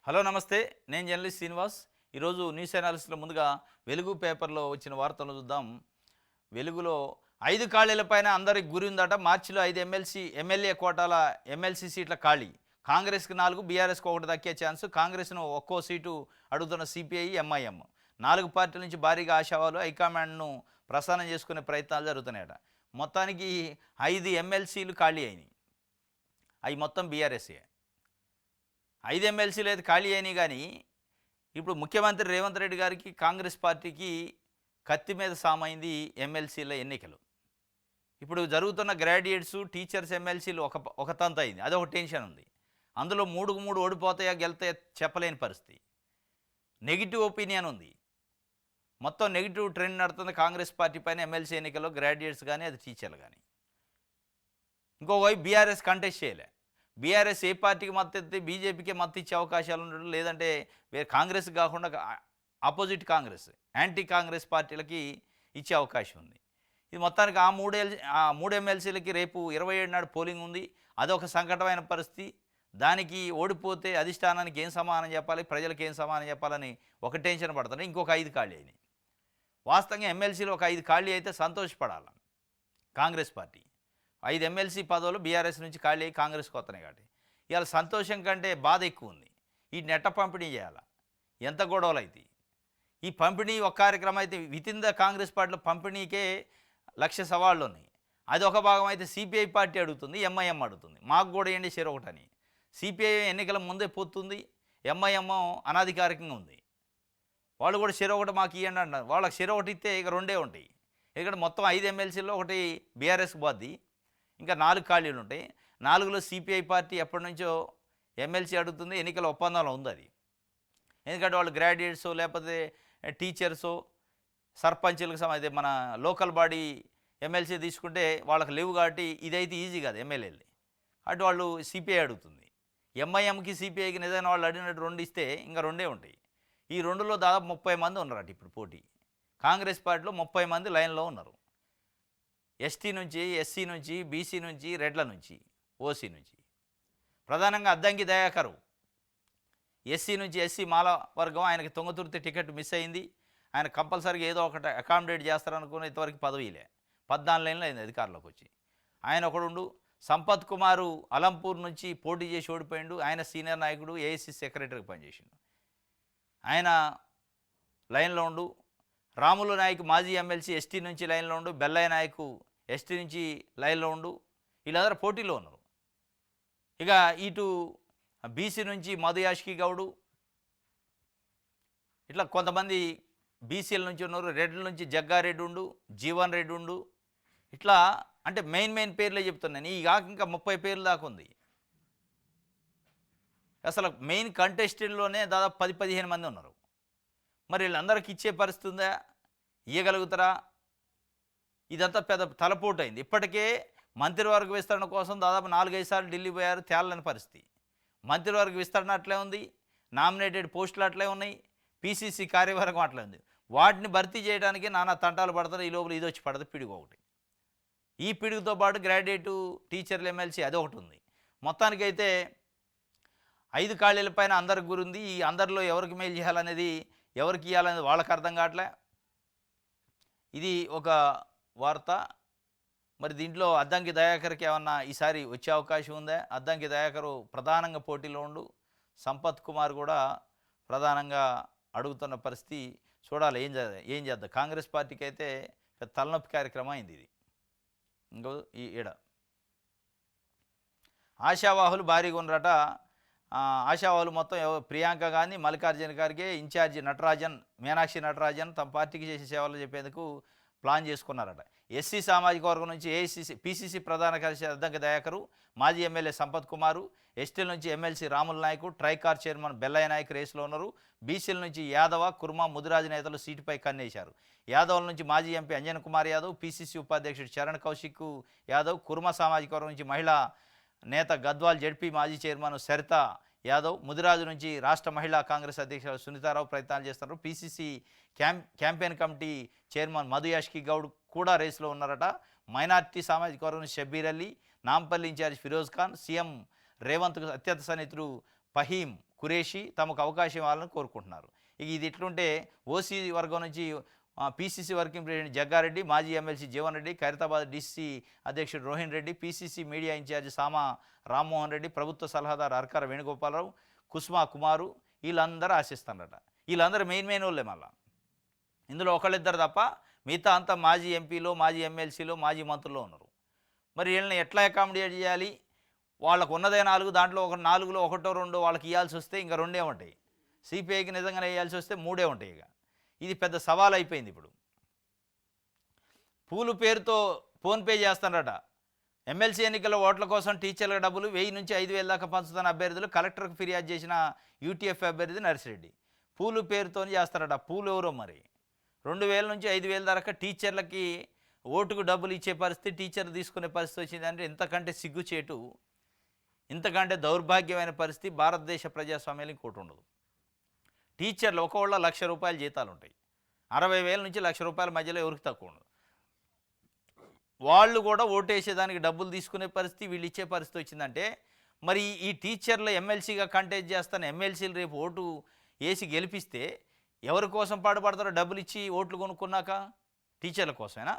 Hello నమస్తే. నేను journalist Srinivas. ఈరోజు న్యూస్ అనాలిసిస్‌లో ముందుగా వెలుగు పేపర్‌లో వచ్చిన వార్తలు చూద్దాం. వెలుగులో 5 ఖాళీల పైన అందరికి గురి ఉందట. మార్చిలో 5 ఎమ్మెల్యే కోటాల ఎమ్మెల్సీ సీట్ల ఖాళీ. కాంగ్రెస్‌కి 4, బీఆర్ఎస్‌కి 1 దక్కే ఛాన్స్. కాంగ్రెస్‌ను ఒక్కో సీటు అడుగుతున్న సిపిఐ, ఎంఐఎం. 4 పార్టీల నుంచి భారీగా ఆశావాలు హైకమాండ్‌ను ప్రసన్నం చేసుకునే ప్రయత్నాలు జరుగుతున్నాయట. మొత్తానికి 5 ఎమ్మెల్సీలు ఖాళీ అయినాయి. అయి మొత్తం బీఆర్ఎస్సే. 5 ఎమ్మెల్సీలు అయితే ఖాళీ అయినాయి గానీ, ఇప్పుడు ముఖ్యమంత్రి రేవంత్ రెడ్డి గారికి, కాంగ్రెస్ పార్టీకి కత్తి మీద సామైంది ఎమ్మెల్సీల ఎన్నికలు. ఇప్పుడు జరుగుతున్న గ్రాడ్యుయేట్స్, టీచర్స్ ఎమ్మెల్సీలు ఒక తంతయింది. అదొక టెన్షన్ ఉంది. అందులో 3కు 3 ఓడిపోతాయా, గెలుతాయా చెప్పలేని పరిస్థితి. నెగెటివ్ ఒపీనియన్ ఉంది. మొత్తం నెగెటివ్ ట్రెండ్ నడుతుంది కాంగ్రెస్ పార్టీ పైన ఎమ్మెల్సీ ఎన్నికల్లో గ్రాడ్యుయేట్స్ గానీ, అది టీచర్లు గానీ. ఇంకోవైపు బీఆర్ఎస్ కంటెస్ట్ చేయలే. బీఆర్ఎస్ ఏ పార్టీకి మద్దతు బీజేపీకే మద్దతు ఇచ్చే అవకాశాలు ఉండడం, లేదంటే వేరే కాంగ్రెస్ కాకుండా ఆపోజిట్ కాంగ్రెస్, యాంటీ కాంగ్రెస్ పార్టీలకి ఇచ్చే అవకాశం ఉంది. ఇది మొత్తానికి ఆ 3 ఎమ్మెల్సీలకి రేపు 27 నాడు పోలింగ్ ఉంది. అదొక సంకటమైన పరిస్థితి. దానికి ఓడిపోతే అధిష్టానానికి ఏం సమాధానం చెప్పాలి, ప్రజలకు ఏం సమాధానం చెప్పాలని ఒక టెన్షన్ పడుతుంది. ఇంకొక 5 ఖాళీ అయినాయి. వాస్తవంగా ఎమ్మెల్సీలు ఒక 5 ఖాళీ అయితే సంతోషపడాలి కాంగ్రెస్ పార్టీ. 5 ఎమ్మెల్సీ పదవులు బీఆర్ఎస్ నుంచి ఖాళీ అయ్యి కాంగ్రెస్కి వస్తున్నాయి కాబట్టి ఇవాళ సంతోషం కంటే బాధ ఎక్కువ ఉంది. ఈ నెట్ట పంపిణీ చేయాలి, ఎంత గొడవలు అయితే ఈ పంపిణీ ఒక కార్యక్రమం అయితే వితిన్ ద కాంగ్రెస్ పార్టీలో పంపిణీకే లక్ష సవాళ్ళు ఉన్నాయి. అది ఒక భాగం అయితే సిపిఐ పార్టీ అడుగుతుంది, ఎంఐఎం అడుగుతుంది, మాకు కూడా ఏంటి చెరొకటని. సిపిఐ ఎన్నికల ముందే పోతుంది, ఎంఐఎం అనాధికారికంగా ఉంది. వాళ్ళు కూడా చెరొకటి మాకు ఇవ్వండి అంటారు. వాళ్ళకి చెరొకటి ఇస్తే ఇక రెండే ఉంటాయి. ఇక్కడ మొత్తం 5 ఎమ్మెల్సీల్లో ఒకటి బీఆర్ఎస్కి పోద్ది, ఇంకా 4 ఖాళీలు ఉంటాయి. 4లో సిపిఐ పార్టీ ఎప్పటి నుంచో ఎమ్మెల్సీ అడుగుతుంది, ఎన్నికల ఒప్పందంలో ఉంది అది. ఎందుకంటే వాళ్ళు గ్రాడ్యుయేట్సో లేకపోతే టీచర్సో సర్పంచులకు అదే మన లోకల్ బాడీ ఎమ్మెల్సీ తీసుకుంటే వాళ్ళకి లేవు కాబట్టి ఇదైతే ఈజీ కాదు ఎమ్మెల్యేది. అటు వాళ్ళు సిపిఐ అడుగుతుంది. ఎంఐఎంకి సిపిఐకి నిజమైన వాళ్ళు అడిగినట్టు 2 ఇస్తే ఇంకా రెండే ఉంటాయి. ఈ 2లో దాదాపు 30 మంది ఉన్నారట ఇప్పుడు పోటీ. కాంగ్రెస్ పార్టీలో 30 మంది లైన్లో ఉన్నారు. ఎస్టీ నుంచి, ఎస్సీ నుంచి, బీసీ నుంచి, రెడ్ల నుంచి, ఓసీ నుంచి. ప్రధానంగా అద్దంకి దయాకరు ఎస్సీ నుంచి, ఎస్సీ మాల వర్గం, ఆయనకి తుంగతుర్తి టికెట్ మిస్ అయింది. ఆయన కంపల్సరీగా ఏదో ఒకటి అకామిడేట్ చేస్తారనుకుని ఇంతవరకు పదవిలే. 14 నెలలు అయింది అధికారంలోకి వచ్చి. ఆయన ఒకడుండు. సంపత్ కుమారు అలంపూర్ నుంచి పోటీ చేసి ఓడిపోయిండు. ఆయన సీనియర్ నాయకుడు, ఏఐసీ సెక్రటరీకి పనిచేసిండు. ఆయన లైన్లో ఉండు. రాములు నాయక్ మాజీ ఎమ్మెల్సీ ఎస్టీ నుంచి లైన్లో ఉండు. బెల్లయ్య నాయకు ఎస్టీ నుంచి లైన్లో ఉండు. వీళ్ళందరూ పోటీలో ఉన్నారు. ఇక ఇటు బీసీ నుంచి మధు యాష్కి గౌడు, ఇట్లా కొంతమంది బీసీల నుంచి ఉన్నారు. రెడ్ల నుంచి జగ్గారెడ్డి ఉండు, జీవన్ రెడ్డి ఉండు. ఇట్లా అంటే మెయిన్ పేర్లే చెప్తున్నాను. ఈ కాక ఇంకా 30 పేర్లు దాకా ఉంది. అసలు మెయిన్ కంటెస్టెంట్లోనే దాదాపు 10-15 మంది ఉన్నారు. మరి వీళ్ళందరికీ ఇచ్చే పరిస్థితి ఉందా, ఇవ్వగలుగుతారా? ఇదంతా పెద్ద తలపోటు అయింది. ఇప్పటికే మంత్రివర్గ విస్తరణ కోసం దాదాపు 4-5 సార్లు ఢిల్లీ పోయారు, తేలని పరిస్థితి. మంత్రివర్గ విస్తరణ అట్లే ఉంది, నామినేటెడ్ పోస్టులు అట్లే ఉన్నాయి, పీసీసీ కార్యవర్గం అట్లే ఉంది. వాటిని భర్తీ చేయడానికి నానా తంటాలు పడతారు. ఈ లోపల ఇది వచ్చి పడదు, పిడుగు ఒకటి. ఈ పిడుగుతో పాటు గ్రాడ్యుయేటు టీచర్లు ఎమ్మెల్సీ అదొకటి ఉంది. మొత్తానికైతే 5 ఖాళీల పైన అందరికి గురుంది. ఈ అందరిలో ఎవరికి మేలు చేయాలనేది, ఎవరికి ఇవ్వాలనేది వాళ్ళకి అర్థం కావట్లే. ఇది ఒక వార్త. మరి దీంట్లో అద్దంకి దయాకర్కి ఏమన్నా ఈసారి వచ్చే అవకాశం ఉందా? అద్దంకి దయాకరు ప్రధానంగా పోటీలో ఉండు. సంపత్ కుమార్ కూడా ప్రధానంగా అడుగుతున్న పరిస్థితి. చూడాలి ఏం చేద్దాం. కాంగ్రెస్ పార్టీకి అయితే పెద్ద తలనొప్పి కార్యక్రమం అయింది ఇది. ఇంకో ఈడ ఆశావాహులు భారీగా ఉన్నారట. ఆశావాహులు మొత్తం ప్రియాంక గాంధీ, మల్లికార్జున ఖర్గే, ఇన్ఛార్జి నటరాజన్, మీనాక్షి నటరాజన్ తమ పార్టీకి చేసే సేవలు చెప్పేందుకు ప్లాన్ చేసుకున్నారట. ఎస్సీ సామాజిక వర్గం నుంచి పీసీసీ ప్రధాన కార్యదర్శి అద్దంకి దయాకరు, మాజీ ఎమ్మెల్యే సంపత్ కుమారు, ఎస్టీల నుంచి ఎమ్మెల్సీ రాముల నాయకు, ట్రైకార్ చైర్మన్ బెల్లయ్య నాయక్ రేసులో ఉన్నారు. బీసీల నుంచి యాదవ, కుర్మా, ముదిరాజు నేతలు సీటుపై కన్నేశారు. యాదవ్ల నుంచి మాజీ ఎంపీ అంజన్ కుమార్ యాదవ్, పీసీసీ ఉపాధ్యక్షుడు చరణ్ కౌశిక్ యాదవ్, కుర్మా సామాజిక వర్గం నుంచి మహిళా నేత గద్వాల్ జడ్పీ మాజీ చైర్మన్ సరిత యాదవ్, ముదిరాజు నుంచి రాష్ట్ర మహిళా కాంగ్రెస్ అధ్యక్షుడు సునీతారావు ప్రయత్నాలు చేస్తున్నారు. PCC campaign committee chairman Madhu Yaskhi Goud కూడా రేసులో ఉన్నారట. మైనార్టీ సామాజిక వర్గం షబ్బీర్ అలీ, నాంపల్లి ఇన్ఛార్జ్ ఫిరోజ్ ఖాన్, సీఎం రేవంత్కు అత్యంత సన్నిహితుడు ఫహీం ఖురేషీ తమకు అవకాశం ఇవ్వాలని కోరుకుంటున్నారు. ఇక ఇది ఇట్లుంటే ఓసీ వర్గం నుంచి పీసీసీ వర్కింగ్ ప్రెసిడెంట్ జగ్గారెడ్డి, మాజీ ఎమ్మెల్సీ జీవన్ రెడ్డి, ఖైరతాబాద్ డీసీ అధ్యక్షుడు Rohin Reddy, PCC media incharge Sama Rammohan Reddy, ప్రభుత్వ సలహాదారు అర్కర వేణుగోపాలరావు, కుస్మా కుమారు వీళ్ళందరూ ఆశిస్తారట. వీళ్ళందరూ మెయిన్ వాళ్ళే. మళ్ళీ ఇందులో ఒకళ్ళిద్దరు తప్ప మిగతా అంతా మాజీ ఎంపీలో, మాజీ ఎమ్మెల్సీలో, మాజీ మంత్రుల్లో ఉన్నారు. మరి వీళ్ళని ఎట్లా అకామిడేట్ చేయాలి? వాళ్ళకు ఉన్నదే 4, దాంట్లో ఒక 4లో ఒకటో రెండో వాళ్ళకి ఇవ్వాల్సి వస్తే ఇంకా 2 ఉంటాయి. సిపిఐకి నిజంగానే వేయాల్సి వస్తే 3 ఉంటాయి. ఇక ఇది పెద్ద సవాల్ అయిపోయింది. ఇప్పుడు పూలు పేరుతో ఫోన్పే చేస్తారట. ఎమ్మెల్సీ ఎన్నికల ఓట్ల కోసం టీచర్ల డబ్బులు 1000 నుంచి 5000 దాకా పంచుతున్న అభ్యర్థులు కలెక్టర్కు ఫిర్యాదు చేసిన యూటీఎఫ్ అభ్యర్థి నర్సిరెడ్డి. పూలు పేరుతో చేస్తారట. పూలు ఎవరో మరి 2000 నుంచి 5000 దాకా టీచర్లకి ఓటుకు డబ్బులు ఇచ్చే పరిస్థితి, టీచర్ తీసుకునే పరిస్థితి వచ్చిందంటే ఇంతకంటే సిగ్గుచేటు, ఇంతకంటే దౌర్భాగ్యమైన పరిస్థితి భారతదేశ ప్రజాస్వామ్యాలు ఇంకోటి ఉండదు. టీచర్లు ఒకవేళ ₹1,00,000 జీతాలు ఉంటాయి. 60,000 నుంచి ₹1,00,000 మధ్యలో ఎవరికి తక్కువ ఉండదు. వాళ్ళు కూడా ఓటేసేదానికి డబ్బులు తీసుకునే పరిస్థితి, వీళ్ళు ఇచ్చే పరిస్థితి వచ్చిందంటే మరి ఈ టీచర్లు ఎమ్మెల్సీగా కంటెస్ట్ చేస్తాను, ఎమ్మెల్సీలు రేపు ఓటు వేసి గెలిపిస్తే ఎవరి కోసం పాటుపడతారో? డబ్బులు ఇచ్చి ఓట్లు కొనుక్కున్నాక టీచర్ల కోసమేనా?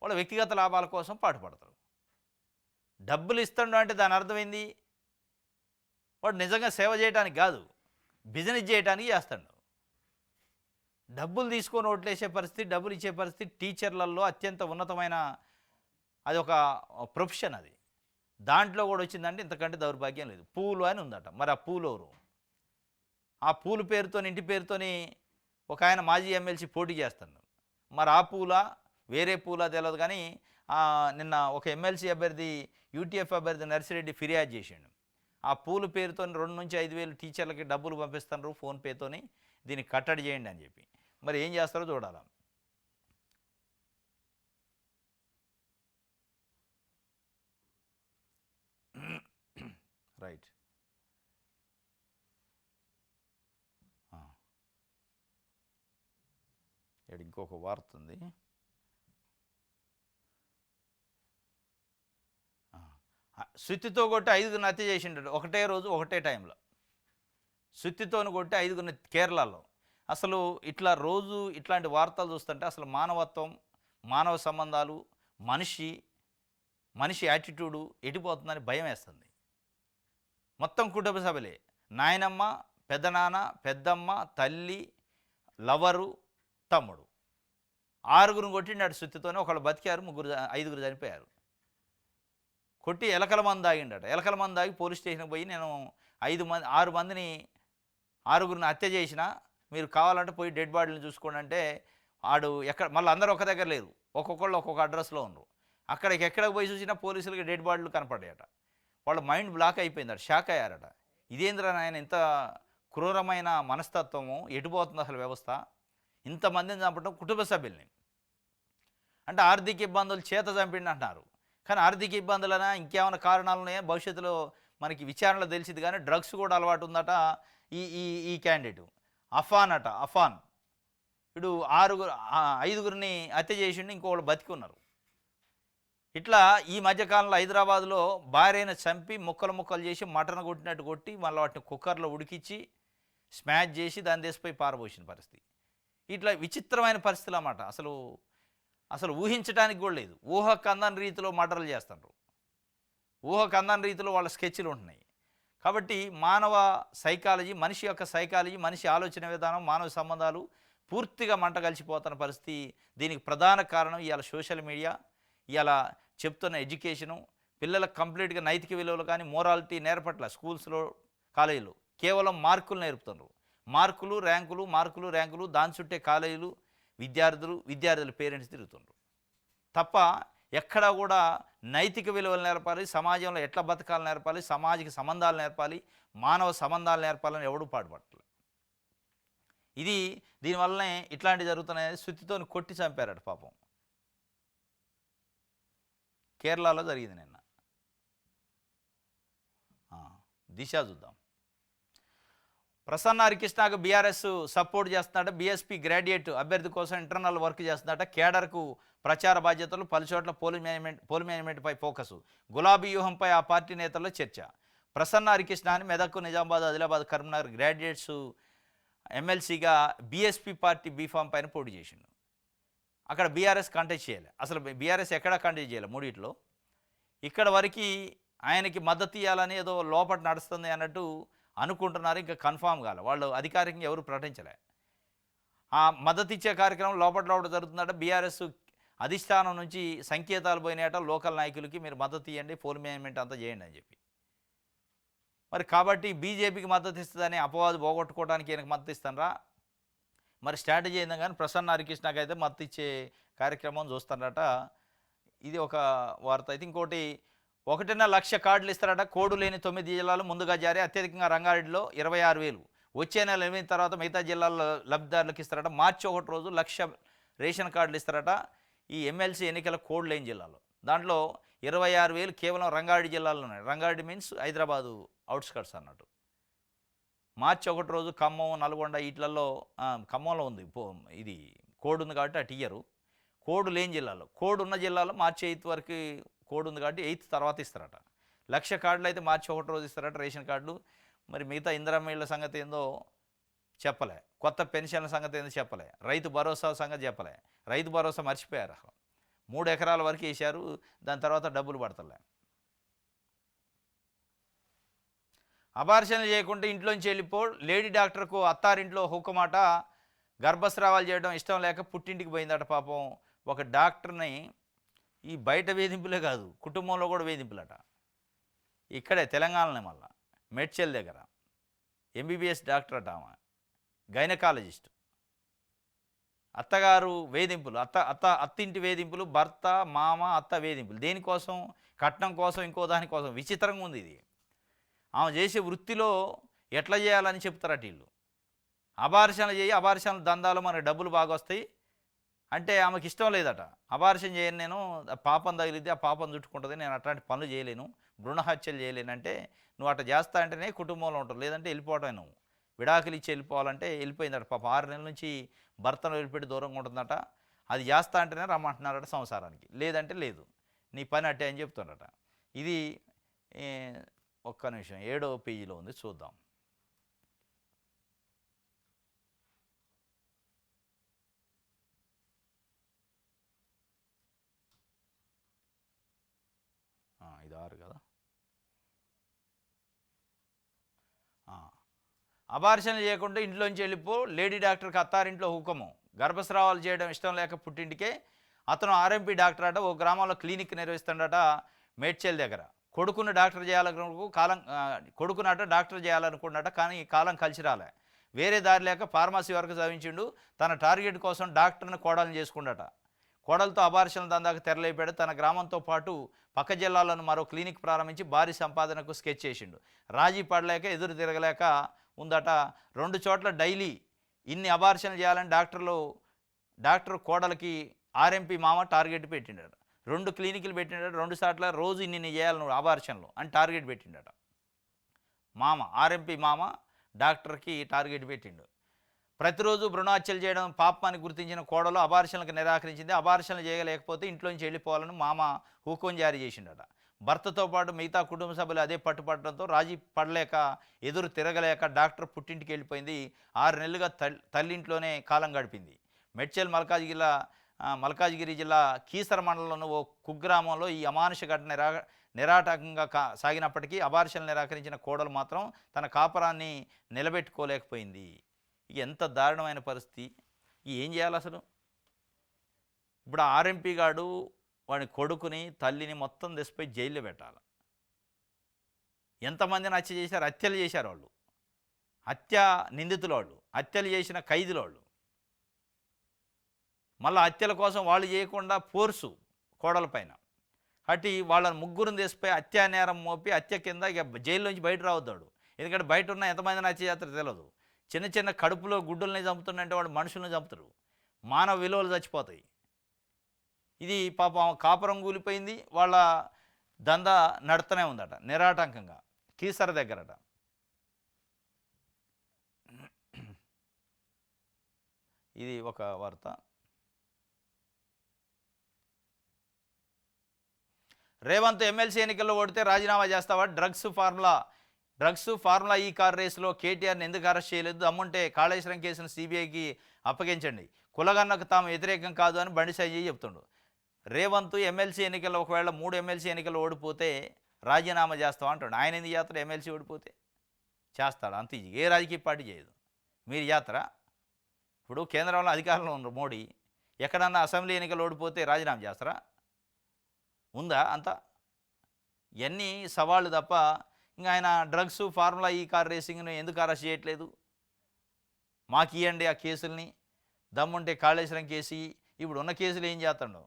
వాళ్ళ వ్యక్తిగత లాభాల కోసం పాటుపడతారు. డబ్బులు ఇస్తాడు అంటే దాని అర్థమైంది వాడు నిజంగా సేవ చేయడానికి కాదు, బిజినెస్ చేయడానికి చేస్తాడు. డబ్బులు తీసుకొని ఓట్లేసే పరిస్థితి, డబ్బులు ఇచ్చే పరిస్థితి టీచర్లలో అత్యంత ఉన్నతమైన అది ఒక ప్రొఫెషన్. అది దాంట్లో కూడా వచ్చిందంటే ఇంతకంటే దౌర్భాగ్యం లేదు. పూలు అని ఉందట. మరి ఆ పూలు ఎవరు? ఆ పూలు పేరుతో, ఇంటి పేరుతోని ఒక ఆయన మాజీ ఎమ్మెల్సీ పోటీ చేస్తున్నాడు. మరి ఆ పూలా వేరే పూలా తెలియదు. కానీ నిన్న ఒక ఎమ్మెల్సీ అభ్యర్థి, యూటీఎఫ్ అభ్యర్థి నర్సిరెడ్డి ఫిర్యాదు చేసిండు. ఆ పూలు పేరుతో 2 నుంచి 5,000 టీచర్లకి డబ్బులు పంపిస్తున్నారు ఫోన్పేతోని, దీన్ని కట్టడి చేయండి అని చెప్పి. మరి ఏం చేస్తారో చూడాలి. రైట్. ఇక్కడ ఇంకొక వార్త ఉంది. సుత్తితో కొట్టి 5గురిని హత్య చేసిండు ఒకటే రోజు ఒకటే టైంలో. సుత్తితోని కొట్టి 5గురిని కేరళలో. అసలు ఇట్లా రోజు ఇట్లాంటి వార్తలు చూస్తుంటే అసలు మానవత్వం, మానవ సంబంధాలు, మనిషి యాటిట్యూడు ఎడిపోతుందని భయం వేస్తుంది. మొత్తం కుటుంబ సభ్యులే, నాయనమ్మ, పెద్దనాన్న, పెద్దమ్మ, తల్లి, లవరు, తమ్ముడు, 6గురిని కొట్టిండాడు సుత్తితోనే. ఒకళ్ళు బతికారు, 5గురు చనిపోయారు. కొట్టి ఎలకల మంది ఆగిండట. ఎలకల మంది ఆగి పోలీస్ స్టేషన్కి పోయి నేను 6 మందిని 6గురిని హత్య చేసిన, మీరు కావాలంటే పోయి డెడ్ బాడీని చూసుకోండి అంటే ఆడు ఎక్కడ, మళ్ళీ అందరూ ఒక దగ్గర లేరు, ఒక్కొక్కళ్ళు ఒక్కొక్క అడ్రస్లో ఉన్నారు. ఎక్కడికి పోయి చూసినా పోలీసులకి డెడ్ బాడీలు కనపడ్డాయట. వాళ్ళ మైండ్ బ్లాక్ అయిపోయిందట, షాక్ అయ్యారట. ఇదేంద్రా నాయన ఇంత క్రూరమైన మనస్తత్వము, ఎటుపోతుంది అసలు వ్యవస్థ? ఇంతమందిని చంపడం కుటుంబ సభ్యుల్ని. అంటే ఆర్థిక ఇబ్బందులు చేత చంపిండి అంటున్నారు. కానీ ఆర్థిక ఇబ్బందులైనా ఇంకేమైనా కారణాలు ఉన్నాయా భవిష్యత్తులో మనకి విచారణలో తెలిసింది. కానీ డ్రగ్స్ కూడా అలవాటు ఉందట ఈ క్యాండిడేటు అఫాన్ అట. అఫాన్ ఇప్పుడు 5గురిని హత్య చేసిండు, ఇంకోళ్ళు బతికున్నారు. ఇట్లా ఈ మధ్యకాలంలో హైదరాబాద్లో భార్యను చంపి ముక్కలు చేసి మటన్ కొట్టినట్టు కొట్టి మళ్ళీ వాటిని కుక్కర్లో ఉడికించి స్మాష్ చేసి దాన్ని తీసిపోయి పారబోసిన పరిస్థితి. ఇట్లా విచిత్రమైన పరిస్థితులు అన్నమాట. అసలు ఊహించడానికి కూడా లేదు. ఊహకు అందని రీతిలో మర్డర్లు చేస్తారు. ఊహకు అందని రీతిలో వాళ్ళ స్కెచ్లు ఉంటున్నాయి. కాబట్టి మానవ సైకాలజీ, మనిషి యొక్క సైకాలజీ, మనిషి ఆలోచన విధానం, మానవ సంబంధాలు పూర్తిగా మంట కలిసిపోతున్న పరిస్థితి. దీనికి ప్రధాన కారణం ఇవాళ సోషల్ మీడియా, ఇవాళ చెప్తున్న ఎడ్యుకేషను. పిల్లలకు కంప్లీట్గా నైతిక విలువలు కానీ మోరాలిటీ నేర్పట్ల. స్కూల్స్లో, కాలేజీలో కేవలం మార్కులు నేర్పుతున్నారు. మార్కులు ర్యాంకులు, దాని చుట్టే కాలేజీలు, విద్యార్థుల పేరెంట్స్ తిరుగుతున్నారు తప్ప ఎక్కడా కూడా నైతిక విలువలు నేర్పాలి, సమాజంలో ఎట్లా బతకాలు నేర్పాలి, సామాజిక సంబంధాలు నేర్పాలి, మానవ సంబంధాలు నేర్పాలని ఎవడూ పాటుపడట్లేదు. దీనివల్లనే ఇట్లాంటివి జరుగుతున్నాయి. సుత్తితో కొట్టి చంపారట పాపం. కేరళలో జరిగింది నిన్న. దిశ చూద్దాం. ప్రసన్న హరికృష్ణకు బీఆర్ఎస్ సపోర్ట్ చేస్తున్నాడ. బీఎస్పీ గ్రాడ్యుయేట్ అభ్యర్థి కోసం ఇంటర్నల్ వర్క్ చేస్తున్నాడ. కేడర్కు ప్రచార బాధ్యతలు, పలుచోట్ల పోల్ మేనేజ్మెంట్పై ఫోకసు. గులాబీ వ్యూహంపై ఆ పార్టీ నేతల్లో చర్చ. ప్రసన్న హరికృష్ణ అని మెదక్, నిజామాబాద్, ఆదిలాబాద్, కరీంనగర్ గ్రాడ్యుయేట్స్ ఎమ్మెల్సీగా బీఎస్పీ పార్టీ బీఫామ్ పైన పోటీ చేసిండు. అక్కడ బీఆర్ఎస్ కంటెస్ట్ చేయలే. అసలు బీఆర్ఎస్ ఎక్కడా కంటెస్ట్ చేయలే మూడిట్లో. ఇక్కడ వరకు ఆయనకి మద్దతు ఇవ్వాలని ఏదో లోపట నడుస్తుంది అన్నట్టు అనుకుంటున్నారు. ఇంకా కన్ఫామ్ కాలే. వాళ్ళు అధికారికంగా ఎవరు ప్రకటించలే. ఆ మద్దతు ఇచ్చే కార్యక్రమం లోపల జరుగుతుందట. బీఆర్ఎస్ అధిష్టానం నుంచి సంకేతాలు పోయినాయట లోకల్ నాయకులకి, మీరు మద్దతు ఇవ్వండి, పోల్ మేనేజ్మెంట్ అంతా చేయండి అని చెప్పి. మరి కాబట్టి బీజేపీకి మద్దతు ఇస్తుందని అపవాదు పోగొట్టుకోవడానికి ఈయనకు మద్దతు ఇస్తానరా, మరి స్ట్రాటజీ ఏందో కానీ ప్రసన్న హరికృష్ణకి అయితే మద్దతు ఇచ్చే కార్యక్రమం చూస్తారట. ఇది ఒక వార్త. అయితే ఇంకోటి 1.5 లక్ష కార్డులు ఇస్తారట. కోడ్ లేని 9 జిల్లాలు ముందుగా జారీ. అత్యధికంగా రంగారెడ్డిలో 26,000. వచ్చే నెల 8 తర్వాత మిగతా జిల్లాల్లో లబ్ధిదారులకు ఇస్తారట. మార్చి 1 రోజు 1,00,000 రేషన్ కార్డులు ఇస్తారట. ఈ ఎమ్మెల్సీ ఎన్నికల కోడ్ లేని జిల్లాలో. దాంట్లో 26,000 కేవలం రంగారెడ్డి జిల్లాలో ఉన్నాయి. రంగారెడ్డి మీన్స్ హైదరాబాదు అవుట్స్కట్స్ అన్నట్టు. మార్చి 1 రోజు ఖమ్మం, నల్గొండ వీటిలలో, ఖమ్మంలో ఉంది ఇది కోడ్ ఉంది కాబట్టి అటు ఇయ్యరు. కోడ్ లేని జిల్లాలో, కోడ్ ఉన్న జిల్లాలో మార్చి 8 వరకు కోడ్ ఉంది కాబట్టి 8 తర్వాత ఇస్తారట. 1,00,000 కార్డులు అయితే మార్చి 1 రోజు ఇస్తారట రేషన్ కార్డులు. మరి మిగతా ఇందిరమ్మ ఇళ్ళ సంగతి ఏందో చెప్పలే. కొత్త పెన్షన్ల సంగతి ఏందో చెప్పలే. రైతు భరోసా సంగతి చెప్పలే. రైతు భరోసా మర్చిపోయారు. 3 ఎకరాల వరకు వేశారు, దాని తర్వాత డబ్బులు పడతలే. అబార్షన్లు చేయకుంటే ఇంట్లోంచి వెళ్ళిపో. లేడీ డాక్టర్కు అత్తారింట్లో హుకుమాట. గర్భస్రావాలు చేయడం ఇష్టం లేక పుట్టింటికి పోయిందట. పాపం ఒక డాక్టర్ని ఈ బయట వేధింపులే కాదు, కుటుంబంలో కూడా వేధింపులట. ఇక్కడే తెలంగాణలో మళ్ళా మెడ్చెల్ దగ్గర ఎంబీబీఎస్ డాక్టర్ అట. ఆమె గైనకాలజిస్ట్. అత్తగారు వేధింపులు, అత్తింటి వేధింపులు, భర్త, మామ, అత్త వేధింపులు. దేనికోసం? కట్నం కోసం, ఇంకో దానికోసం. విచిత్రంగా ఉంది ఇది. ఆమె చేసే వృత్తిలో ఎట్లా చేయాలని చెప్తారట వీళ్ళు. అబార్షన్లు చేయి, అబార్షన్ల దందాలు మనకు డబ్బులు బాగా వస్తాయి అంటే ఆమెకి ఇష్టం లేదట. అబార్షన్ చేయను నేను, పాపం తగిలిద్ది, ఆ పాపం చుట్టుకుంటుంది, నేను అట్లాంటి పనులు చేయలేను, భ్రూణ హత్యలు చేయలేనంటే, నువ్వు అట్లా చేస్తా అంటేనే కుటుంబంలో ఉంటావు, లేదంటే వెళ్ళిపోవటం. నువ్వు విడాకులు ఇచ్చి వెళ్ళిపోవాలంటే వెళ్ళిపోయిందట. పాప 6 నెలల నుంచి భర్తను వదిలిపెట్టి దూరంగా ఉంటుందట. అది చేస్తా అంటేనే రమ్మంటున్నారట సంసారానికి, లేదంటే లేదు, నీ పని అట్టే అని చెప్తున్నారట. ఇది ఒక్క నిమిషం 7వ పేజీలో ఉంది, చూద్దాం. ఇది 6 కదా. అబార్షన్లు చేయకుండా ఇంట్లోంచి వెళ్ళిపో. లేడీ డాక్టర్కి అత్తారింట్లో హుకము. గర్భస్రావాలు చేయడం ఇష్టం లేక పుట్టింటికే. అతను ఆర్ఎంపీ డాక్టర్ అట. ఓ గ్రామంలో క్లినిక్ నిర్వహిస్తాడట మేడ్చల్ దగ్గర. కొడుకును డాక్టర్ కొడుకునట డాక్టర్ చేయాలనుకున్నట, కానీ కాలం కలిసి రాలే. వేరే దారి లేక ఫార్మసీ వరకు చదివించిండు. తన టార్గెట్ కోసం డాక్టర్ని కోడలను చేసుకుండట. కోడలతో అబార్షన్ల దందాకు తెరలేపాడు. తన గ్రామంతో పాటు పక్క జిల్లాలను మరో క్లినిక్ ప్రారంభించి భారీ సంపాదనకు స్కెచ్ చేసిండు. రాజీ పడలేక, ఎదురు తిరగలేక ఉందట. 2 చోట్ల డైలీ ఇన్ని అబార్షన్లు చేయాలని డాక్టర్ కోడలకి ఆర్ఎంపీ మామ టార్గెట్ పెట్టిండట. 2 క్లినిక్లు పెట్టిండట. 2 సార్ల రోజు ఇన్ని చేయాలి నువ్వు అబార్షన్లు అని టార్గెట్ పెట్టిండట. మామ, ఆర్ఎంపీ మామ డాక్టర్కి టార్గెట్ పెట్టిండు. ప్రతిరోజు భ్రూణహత్యలు చేయడం పాపమని గుర్తించిన కోడలు అబార్షన్లకు నిరాకరించింది. అబార్షన్లు చేయలేకపోతే ఇంట్లోంచి వెళ్ళిపోవాలని మామ హుకుం జారీ చేసిండట. భర్తతో పాటు మిగతా కుటుంబ సభ్యులు అదే పట్టుపడడంతో రాజీ పడలేక, ఎదురు తిరగలేక డాక్టర్ పుట్టింటికి వెళ్ళిపోయింది. 6 నెలలుగా తల్లింట్లోనే కాలం గడిపింది. మెడ్చల్ మల్కాజ్గిరి జిల్లా కీసర మండలంలోని ఓ కుగ్రామంలో ఈ అమానుష ఘటన నిరాటకంగా సాగినప్పటికీ అబార్షన్లు నిరాకరించిన కోడలు మాత్రం తన కాపరాన్ని నిలబెట్టుకోలేకపోయింది. ఎంత దారుణమైన పరిస్థితి. ఏం చేయాలి అసలు? ఇప్పుడు ఆర్ఎంపీ గాడు వాడి కొడుకుని, తల్లిని మొత్తం తెసిపోయి జైల్లో పెట్టాలి. ఎంతమందిని హత్య చేశారు? హత్యలు చేశారు వాళ్ళు. హత్య నిందితులు వాళ్ళు, హత్యలు చేసిన ఖైదీలు వాళ్ళు. మళ్ళీ హత్యల కోసం వాళ్ళు చేయకుండా ఫోర్సు కోడల పైన హట్టి వాళ్ళని ముగ్గురిని తెసిపోయి హత్యా నేరం మోపి హత్య కింద ఇక జైల్లోంచి బయట రావద్దాడు. ఎందుకంటే బయట ఉన్న ఎంతమందిని హత్య చేస్తారో తెలియదు. చిన్న చిన్న కడుపులో గుడ్డుల్ని చంపుతుందంటే వాడు మనుషుల్ని చంపుతారు. మానవ విలువలు చచ్చిపోతాయి. ఇది పాపం కాపురం కూలిపోయింది. వాళ్ళ దందా నడుతూనే ఉందట నిరాటంకంగా కీసర దగ్గరట. ఇది ఒక వార్త. రేవంత్ ఎమ్మెల్సీ ఎన్నికల్లో ఓడితే రాజీనామా చేస్తావా? డ్రగ్స్ ఫార్ములా డ్రగ్స్ ఫార్ములా ఈ కార్ రేసులో కేటీఆర్ని ఎందుకు అరెస్ట్ చేయలేదు, దమ్ముంటే కాళేశ్వరం కేసును సిబిఐకి అప్పగించండి, కులగన్నకు తాము వ్యతిరేకం కాదు అని బండి సంజయ్ చెప్తుండు. రేవంత్ ఎమ్మెల్సీ ఎన్నికల్లో ఒకవేళ 3 ఎమ్మెల్సీ ఎన్నికల్లో ఓడిపోతే రాజీనామా చేస్తాం అంటాడు. ఆయన ఎందుకు చేస్తాడు? ఎమ్మెల్సీ ఓడిపోతే చేస్తాడు, అంత ఈజీ. ఏ రాజకీయ పార్టీ చేయదు. మీరు చేస్తారా? ఇప్పుడు కేంద్రంలో అధికారంలో ఉన్నారు మోడీ, ఎక్కడన్నా అసెంబ్లీ ఎన్నికలు ఓడిపోతే రాజీనామా చేస్తారా? ఉందా అంతా? ఇవన్నీ సవాళ్ళు తప్ప ఇంకా ఆయన డ్రగ్స్ ఫార్ములా ఈ కార్ రేసింగ్ను ఎందుకు అరెస్ట్ చేయట్లేదు, మాకు ఇవ్వండి ఆ కేసుల్ని, దమ్ముంటే కాళేశ్వరం కేసు ఇప్పుడు ఉన్న కేసులు ఏం చేస్తాడు.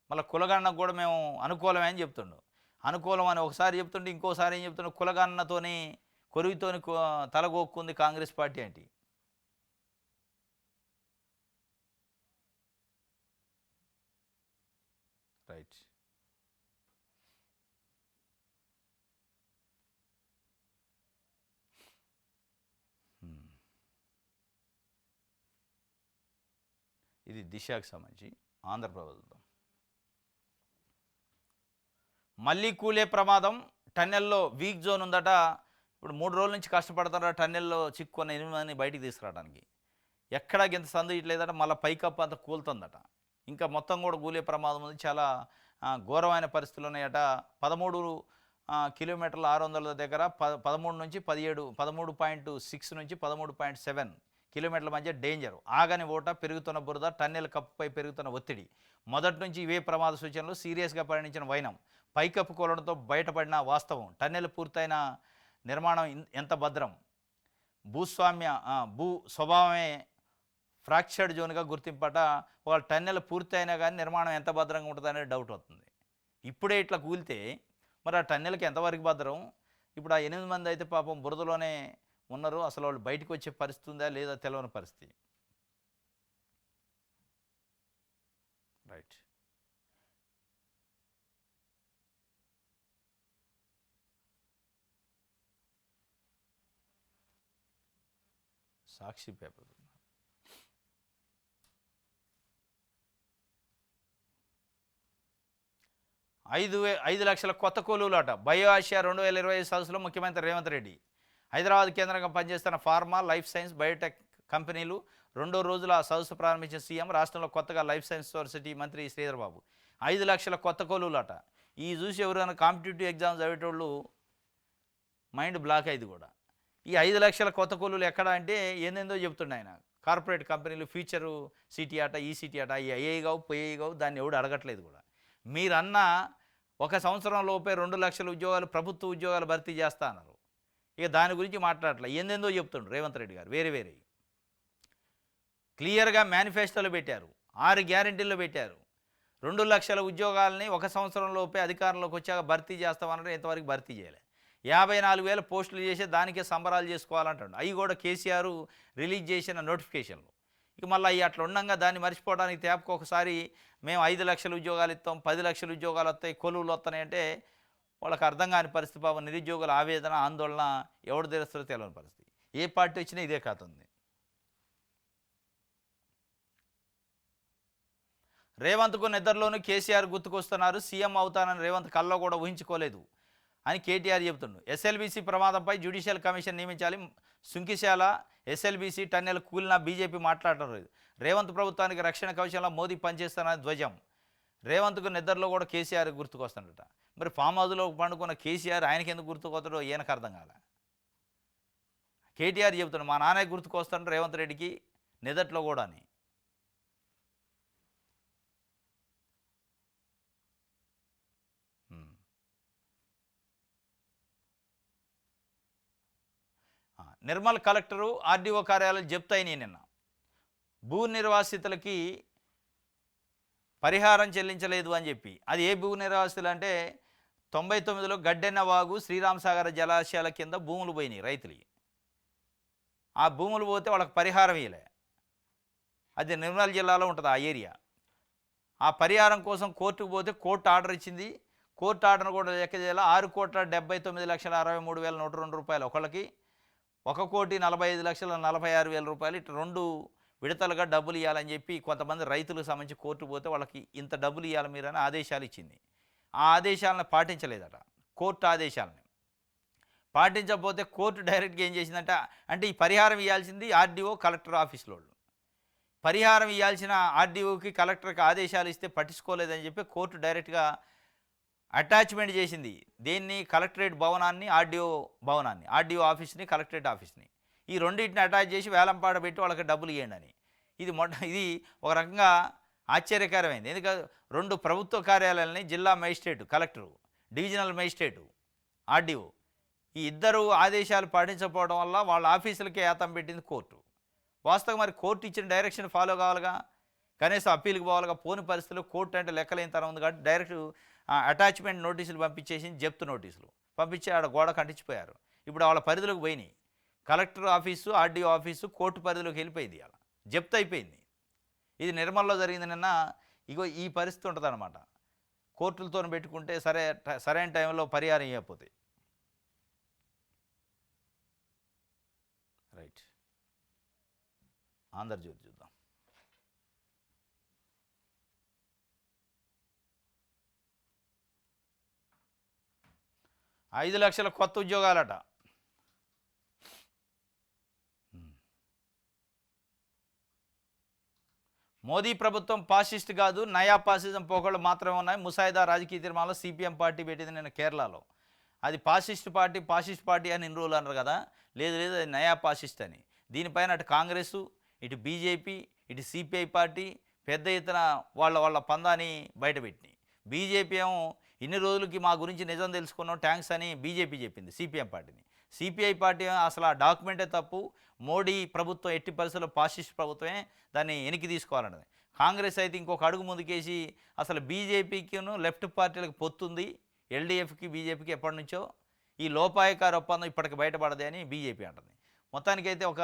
మళ్ళీ కులగన్నకు కూడా మేము అనుకూలమే అని చెప్తుండు. అనుకూలం అని ఒకసారి చెప్తుంటే ఇంకోసారి ఏం చెప్తుండు, కులగన్నతోని కొరివితోని తలగొక్కుంది కాంగ్రెస్ పార్టీ ఏంటి. రైట్. ఇది దిశకు సంబంధించి ఆంధ్ర ప్రభుత్వం. మళ్ళీ కూలే ప్రమాదం, టన్నెల్లో వీక్ జోన్ ఉందట. ఇప్పుడు 3 రోజుల నుంచి కష్టపడతారా టన్నెల్లో చిక్కున్న 8 మందిని బయటికి తీసుకురావడానికి. ఎక్కడా గింత సందు ఇట్లేదట, మళ్ళీ పైకప్పు అంతా కూలుతుందట. ఇంకా మొత్తం కూడా కూలే ప్రమాదం ఉంది. చాలా ఘోరమైన పరిస్థితులు ఉన్నాయట. 13 కిలోమీటర్ల 600 దగ్గర 13 నుంచి 17, 13.6 నుంచి 13.7 కిలోమీటర్ల మధ్య డేంజర్. ఆగని ఓట, పెరుగుతున్న బురద, టన్నెల్ కప్పుపై పెరుగుతున్న ఒత్తిడి. మొదటి నుంచి ఇవే ప్రమాద సూచనలు. సీరియస్గా పరిగణించిన వైనం, పైకప్పు కూలడంతో బయటపడిన వాస్తవం, టన్నెల్ పూర్తయిన నిర్మాణం ఎంత భద్రం, భూ స్వభావమే ఫ్రాక్చర్డ్ జోన్గా గుర్తింపట. వాళ్ళ టన్నెల్ పూర్తి అయినా కానీ నిర్మాణం ఎంత భద్రంగా ఉంటుంది అనేది డౌట్ అవుతుంది. ఇప్పుడే ఇట్లా కూలితే మరి ఆ టన్నెల్కి ఎంతవరకు భద్రం? ఇప్పుడు ఆ 8 మంది అయితే పాపం బురదలోనే ఉన్నారు. అసలు వాళ్ళు బయటకు వచ్చే పరిస్థితి ఉందా లేదా తెలియని పరిస్థితి. రైట్. సాక్షి పేపర్ 5 లక్షల కొత్త కొలువులాట. బయో ఆసియా 2025 సదస్సులో ముఖ్యమంత్రి రేవంత్ రెడ్డి. హైదరాబాద్ కేంద్రంగా పనిచేస్తున్న ఫార్మా, లైఫ్ సైన్స్, బయోటెక్ కంపెనీలు 2 రోజుల సదస్సు ప్రారంభించిన సీఎం. రాష్ట్రంలో కొత్తగా లైఫ్ సైన్స్ యూనివర్సిటీ మంత్రి శ్రీధర్ బాబు. 5 లక్షల కొత్త కొలువులాట. ఈ చూసి ఎవరైనా కాంపిటేటివ్ ఎగ్జామ్స్ చదివేటోళ్ళు మైండ్ బ్లాక్ అయింది కూడా. ఈ 5 లక్షల కొత్త కొలువులు ఎక్కడ అంటే ఏందేందో చెప్తుండే ఆయన. కార్పొరేట్ కంపెనీలు ఫ్యూచరు సిటీ అట, ఈ సిటీ అట, ఈ అయ్యేవి కావు, పోయేవి కావు, దాన్ని ఎవడు అడగట్లేదు కూడా. మీరన్న 1 సంవత్సరం లోపే 2 లక్షల ఉద్యోగాలు, ప్రభుత్వ ఉద్యోగాలు భర్తీ చేస్తా అన్నారు. ఇక దాని గురించి మాట్లాడట్లే, ఏందేందో చెప్తుండ్రు రేవంత్ రెడ్డి గారు. వేరే క్లియర్గా మేనిఫెస్టోలో పెట్టారు, 6 గ్యారెంటీల్లో పెట్టారు. 2 లక్షల ఉద్యోగాలని 1 సంవత్సరం లోపే అధికారంలోకి వచ్చాక భర్తీ చేస్తామన్నారు. ఇంతవరకు భర్తీ చేయలే. 54,000 పోస్టులు చేసి దానికే సంబరాలు చేసుకోవాలంటాడు. అవి కూడా కేసీఆర్ రిలీజ్ చేసిన నోటిఫికేషన్లు. ఇక మళ్ళీ అవి అట్లా ఉండగా దాన్ని మర్చిపోవడానికి తేపకు ఒకసారి మేము 5 లక్షల ఉద్యోగాలు ఇస్తాం, 10 లక్షల ఉద్యోగాలు వస్తాయి, కొలువులు వస్తున్నాయంటే వాళ్ళకి అర్థం కాని పరిస్థితి. పాపం నిరుద్యోగుల ఆవేదన, ఆందోళన ఎవడు తెలుస్తారో తెలియని పరిస్థితి. ఏ పార్టీ వచ్చినా ఇదే కథ ఉంది. రేవంత్కు నిద్రలోనూ కేసీఆర్ గుర్తుకొస్తున్నారు. సీఎం అవుతానని రేవంత్ కల్లో కూడా ఊహించుకోలేదు అని కేటీఆర్ చెబుతుండు. ఎస్ఎల్బీసీ ప్రమాదంపై జ్యుడిషియల్ కమిషన్ నియమించాలి. సుంకిశాల ఎస్ఎల్బీసీ టన్నెల్ కూలిన బీజేపీ మాట్లాడటం లేదు. రేవంత్ ప్రభుత్వానికి రక్షణ కవచంలో మోదీ పనిచేస్తానని ధ్వజం. రేవంత్కు నిద్రలో కూడా కేసీఆర్ గుర్తుకొస్తాడట. మరి ఫామ్ హౌస్లో పండుకున్న కేసీఆర్ ఆయనకి ఎందుకు గుర్తుకొస్తాడో ఈయనకు అర్థం కాలే. కేటీఆర్ చెబుతున్నాడు మా నాన్న గుర్తుకొస్తాడు రేవంత్ రెడ్డికి నిదట్లో కూడా అని. నిర్మల్ కలెక్టరు ఆర్డీఓ కార్యాలయాలు జప్తయినాయి నిన్న. భూ నిర్వాసితులకి పరిహారం చెల్లించలేదు అని చెప్పి. అది ఏ భూ నిర్వాసితులు అంటే 99లో గడ్డెన్న వాగు, శ్రీరామసాగర జలాశయాల కింద భూములు పోయినాయి రైతులకి. ఆ భూములు పోతే వాళ్ళకి పరిహారం ఇవ్వలే. అది నిర్మల్ జిల్లాలో ఉంటుంది ఆ ఏరియా. ఆ పరిహారం కోసం కోర్టుకు పోతే కోర్టు ఆర్డర్ ఇచ్చింది. కోర్టు ఆర్డర్ కూడా లెక్క చేయాలి. 6,79,63,102 రూపాయలు ఒకళ్ళకి, 1,45,46,000 రూపాయలు. ఇట్లా 2 విడతలుగా డబ్బులు ఇవ్వాలని చెప్పి కొంతమంది రైతులకు సంబంధించి కోర్టు పోతే వాళ్ళకి ఇంత డబ్బులు ఇవ్వాలి మీరని ఆదేశాలు ఇచ్చింది. ఆ ఆదేశాలను పాటించలేదట. కోర్టు ఆదేశాలని. పాటించకపోతే కోర్టు డైరెక్ట్‌గా ఏం చేసిందంటే అంటే ఈ పరిహారం ఇయ్యాల్సింది ఆర్‌డీఓ, కలెక్టర్ ఆఫీస్‌లోళ్ళు. పరిహారం ఇయ్యాల్సిన ఆర్‌డీఓకి, కలెక్టర్‌కి ఆదేశాలు ఇస్తే పట్టించుకోలేదని చెప్పి కోర్టు డైరెక్ట్‌గా అటాచ్‌మెంట్ చేసింది. దేన్ని? కలెక్టరేట్ భవనాన్ని, ఆర్‌డీఓ భవనాన్ని. ఆర్‌డీఓ ఆఫీస్‌ని, కలెక్టరేట్ ఆఫీస్‌ని. ఈ రెండిటిని అటాచ్ చేసి వేలంపాట పెట్టి వాళ్ళకి డబ్బులు ఇయ్యండని. ఇది ఒక రకంగా ఆశ్చర్యకరమైంది. ఎందుకంటే 2 ప్రభుత్వ కార్యాలయాలని జిల్లా magistrate, collector, divisional magistrate, RDO ఈ ఇద్దరు ఆదేశాలు పాటించకపోవడం వల్ల వాళ్ళ ఆఫీసులకే ఏతం పెట్టింది కోర్టు. వాస్తవంగా మరి కోర్టు ఇచ్చిన డైరెక్షన్ ఫాలో కావాలిగా. కనీసం అప్పీల్‌కి పోవాలిగా. పోని పరిస్థితిలో కోర్టు అంటే లెక్కలేనితనం ఉంది కాబట్టి డైరెక్ట్ అటాచ్‌మెంట్ నోటీసులు పంపించేసింది, జప్తు నోటీసులు. పంపించి ఆడ గోడకు అంటించిపోయారు. ఇప్పుడు వాళ్ళ పరిధిలోకి పోయినాయి. Collector office, RDO office court పరిధిలోకి వెళ్ళిపోయింది ఇయాల. జప్తు అయిపోయింది. ఇది నిర్మల్‌లో జరిగింది నిన్న. ఇగో ఈ పరిస్థితి ఉంటదనమాట. కోర్టులతోని పెట్టుకుంటే సరైన టైంలో పరిహారం ఇయ్యకపోతే. రైట్. ఆంధ్రజ్యోతి చూద్దాం. 5 లక్షల కొత్త ఉద్యోగాలట. మోదీ ప్రభుత్వం పాసిస్ట్ కాదు, నయా పాసిజం పోకళ్ళు మాత్రమే ఉన్నాయి. ముసాయిదా రాజకీయ తీర్మానంలో సిపిఎం పార్టీ పెట్టింది నిన్న కేరళలో. అది పాసిస్ట్ పార్టీ అని ఇన్ని రోజులు అన్నారు కదా. లేదు లేదు, అది నయా పాసిస్ట్ అని. దీనిపైన అటు కాంగ్రెసు, ఇటు బీజేపీ, ఇటు సిపిఐ పార్టీ పెద్ద ఎత్తున వాళ్ళ పందాన్ని బయటపెట్టినాయి. బీజేపీ ఏమో ఇన్ని రోజులకి మా గురించి నిజం తెలుసుకున్నాం థ్యాంక్స్ అని బీజేపీ చెప్పింది సిపిఎం పార్టీని. సిపిఐ పార్టీ అసలు ఆ డాక్యుమెంటే తప్పు, మోడీ ప్రభుత్వం ఎట్టి పరిస్థితుల్లో పాసిస్ట్ ప్రభుత్వమే, దాన్ని వెనక్కి తీసుకోవాలన్నది. కాంగ్రెస్ అయితే ఇంకొక అడుగు ముందుకేసి అసలు బీజేపీకిను లెఫ్ట్ పార్టీలకు పొత్తుంది, ఎల్డీఎఫ్కి బీజేపీకి ఎప్పటి నుంచో, ఈ లోపాయకార ఒప్పందం ఇప్పటికి బయటపడదే అని బీజేపీ అంటుంది. మొత్తానికైతే ఒక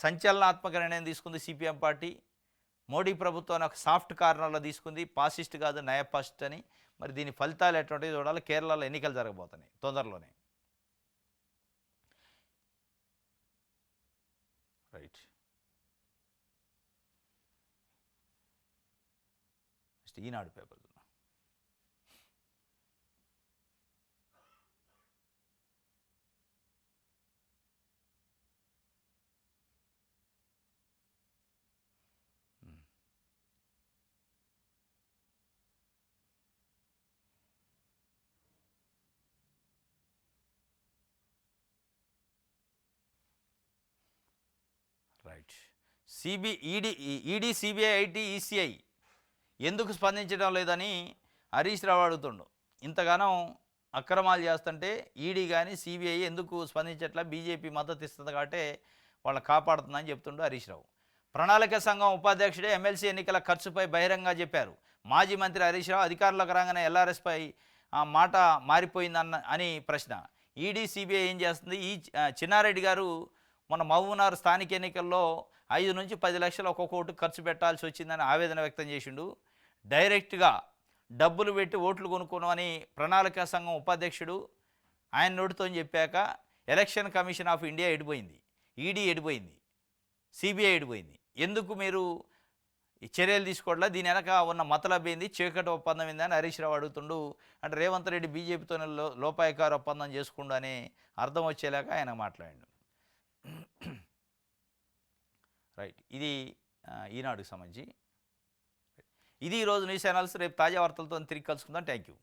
సంచలనాత్మక నిర్ణయం తీసుకుంది సిపిఎం పార్టీ. మోడీ ప్రభుత్వాన్ని ఒక సాఫ్ట్ కార్నర్లో తీసుకుంది, పాసిస్ట్ కాదు నయా పాసిస్ట్ అని. మరి దీని ఫలితాలు ఎటువంటివి చూడాలి. కేరళలో ఎన్నికలు జరగబోతున్నాయి తొందరలోనే. రైట్. నెక్స్ట్ ఈనాడు పేపర్ చూద్దాం. Right. ED, CBI, IT, ECI ఎందుకు స్పందించడం లేదని హరీష్ రావు అడుగుతుండు. ఇంతగానం అక్రమాలు చేస్తుంటే ఈడీ కానీ సిబిఐ ఎందుకు స్పందించట్లా, బీజేపీ మద్దతు ఇస్తుంది కాబట్టి వాళ్ళని కాపాడుతుందని చెప్తుండు హరీష్ రావు. ప్రణాళిక సంఘం ఉపాధ్యక్షుడే ఎమ్మెల్సీ ఎన్నికల ఖర్చుపై బహిరంగంగా చెప్పారు. మాజీ మంత్రి హరీష్ రావు అధికారంలోకి రాగానే ఎల్ఆర్ఎస్పై ఆ మాట అని ప్రశ్న. ఈడీ, సిబిఐ ఏం చేస్తుంది? చిన్నారెడ్డి గారు మన మహబూబ్నగర్ స్థానిక ఎన్నికల్లో 5 నుంచి 10 లక్షలు ఒక్కొక్క ఓటు ఖర్చు పెట్టాల్సి వచ్చిందని ఆవేదన వ్యక్తం చేసిండు. డైరెక్ట్గా డబ్బులు పెట్టి ఓట్లు కొనుక్కోమని ప్రణాళిక సంఘం ఉపాధ్యక్షుడు ఆయన నోటితో చెప్పాక ఎలక్షన్ కమిషన్ ఆఫ్ ఇండియా ఎడిపోయింది, ఈడీ ఎడిపోయింది, సిబిఐ ఎడిపోయింది. ఎందుకు మీరు చర్యలు తీసుకోవట్లా, దీని వెనక ఉన్న మతలబ్ ఏంది, చీకటి ఒప్పందం ఏందని హరీష్ రావు అడుగుతుండు. అంటే రేవంత్ రెడ్డి బీజేపీతోనే లోపాయకార ఒప్పందం చేసుకుండు అని అర్థం వచ్చేలాగా ఆయన మాట్లాడాడు. రైట్. ఇది ఈనాడుకి సంబంధించి. ఇది ఈరోజు న్యూస్ ఛానల్స్. రేపు తాజా వార్తలతో తిరిగి కలుసుకుందాం. Thank you.